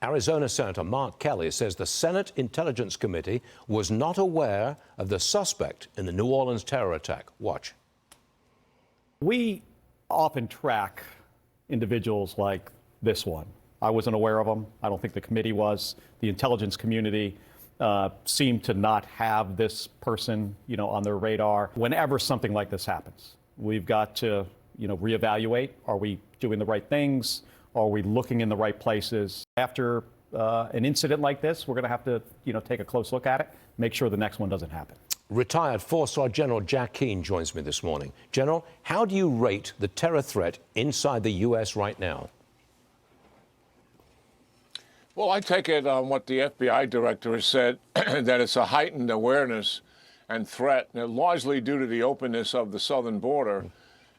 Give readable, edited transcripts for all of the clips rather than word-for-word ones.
Arizona Senator Mark Kelly says the Senate Intelligence Committee was not aware of the suspect in the New Orleans terror attack. Watch. We often track individuals like this one. I wasn't aware of them. I don't think the committee was. The intelligence community seemed to not have this person, on their radar. Whenever something like this happens, we've got to, reevaluate. Are we doing the right things? Are we looking in the right places? After an incident like this, we're going to have to, take a close look at it, make sure the next one doesn't happen. Retired four-star General Jack Keane joins me this morning. General, how do you rate the terror threat inside the U.S. right now? Well, I take it on what the FBI director has said, that it's a heightened awareness and threat, largely due to the openness of the southern border.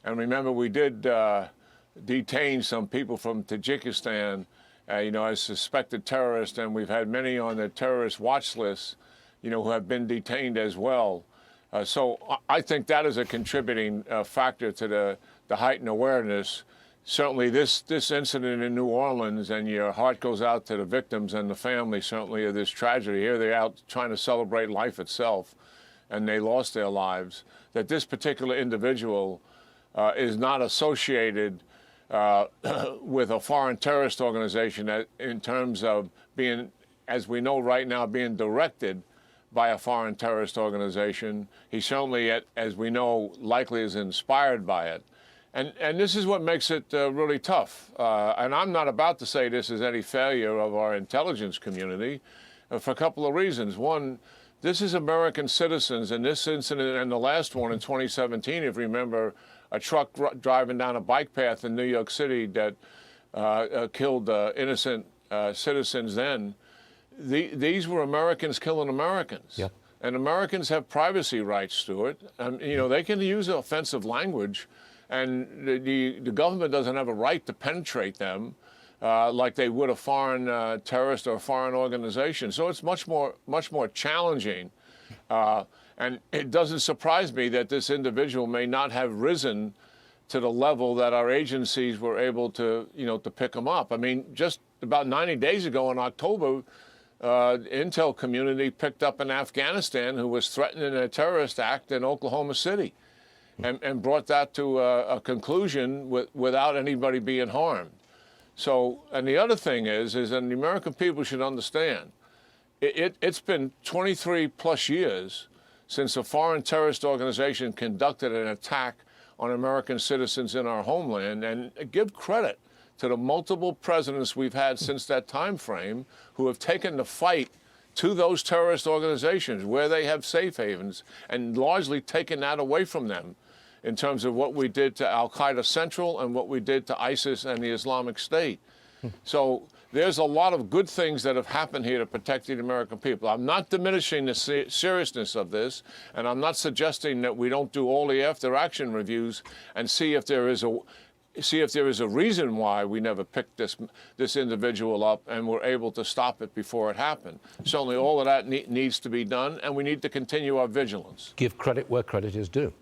And remember, we did detain some people from Tajikistan, as suspected terrorists, and we've had many on the terrorist watch list, who have been detained as well. So I think that is a contributing factor to the heightened awareness. Certainly this incident in New Orleans, and your heart goes out to the victims and the family, certainly, of this tragedy. Here they're out trying to celebrate life itself, and they lost their lives. That this particular individual is not associated with a foreign terrorist organization in terms of being, as we know right now, being directed by a foreign terrorist organization. He certainly, as we know, likely is inspired by it. And this is what makes it really tough. And I'm not about to say this is any failure of our intelligence community for a couple of reasons. One, this is American citizens, and this incident and the last one in 2017, if you remember, a truck driving down a bike path in New York City that killed innocent citizens then. These were Americans killing Americans. Yep. And Americans have privacy rights to it. They can use offensive language, and the government doesn't have a right to penetrate them like they would a foreign terrorist or a foreign organization. So it's much more challenging. And it doesn't surprise me that this individual may not have risen to the level that our agencies were able to, to pick him up. I mean, just about 90 days ago in October, intel community picked up an Afghanistan who was threatening a terrorist act in Oklahoma City, and brought that to a conclusion without anybody being harmed. So, and the other thing is that the American people should understand, it's been 23 plus years since a foreign terrorist organization conducted an attack on American citizens in our homeland, and give credit to the multiple presidents we've had since that time frame who have taken the fight to those terrorist organizations where they have safe havens and largely taken that away from them in terms of what we did to Al-Qaeda Central and what we did to ISIS and the Islamic State. So there's a lot of good things that have happened here to protect the American people. I'm not diminishing the seriousness of this, and I'm not suggesting that we don't do all the after-action reviews and see if there is a reason why we never picked this individual up and were able to stop it before it happened. Certainly all of that needs to be done, and we need to continue our vigilance. Give credit where credit is due.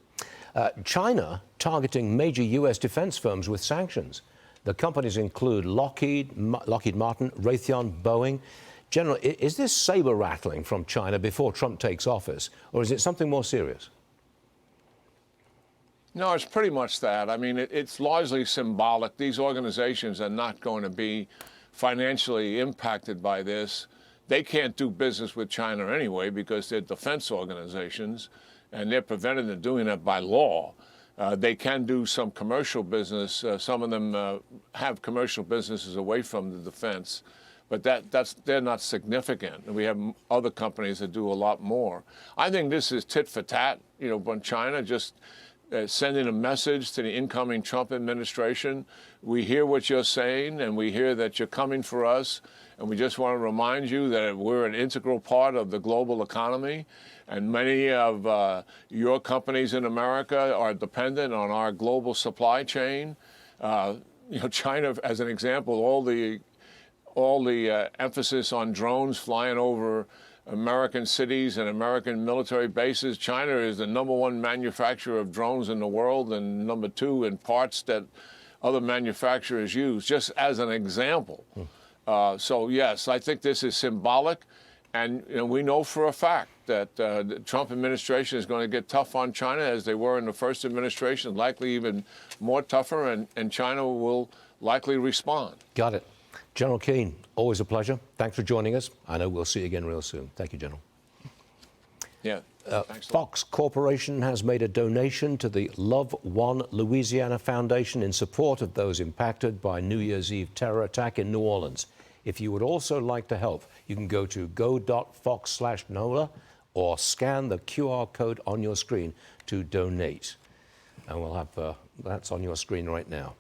China targeting major U.S. defense firms with sanctions. The companies include Lockheed Martin, Raytheon, Boeing. General, is this saber-rattling from China before Trump takes office, or is it something more serious? No, it's pretty much that. I mean, it's largely symbolic. These organizations are not going to be financially impacted by this. They can't do business with China anyway because they're defense organizations, and they're prevented from doing that by law. They can do some commercial business. Some of them have commercial businesses away from the defense, but they're not significant. And we have other companies that do a lot more. I think this is tit for tat, from China, just sending a message to the incoming Trump administration. We hear what you're saying, and we hear that you're coming for us, and we just want to remind you that we're an integral part of the global economy, and many of your companies in America are dependent on our global supply chain. China, as an example, all the emphasis on drones flying over American cities and American military bases. China is the #1 manufacturer of drones in the world, and #2 in parts that other manufacturers use, just as an example. So, yes, I think this is symbolic. And we know for a fact that the Trump administration is going to get tough on China as they were in the first administration, likely even more tougher, and China will likely respond. Got it. General Keane, always a pleasure. Thanks for joining us. I know we'll see you again real soon. Thank you, General. Yeah. Thanks a lot. Fox Corporation has made a donation to the Love One Louisiana Foundation in support of those impacted by New Year's Eve terror attack in New Orleans. If you would also like to help, you can go to go.fox/NOLA or scan the QR code on your screen to donate. And we'll have that's on your screen right now.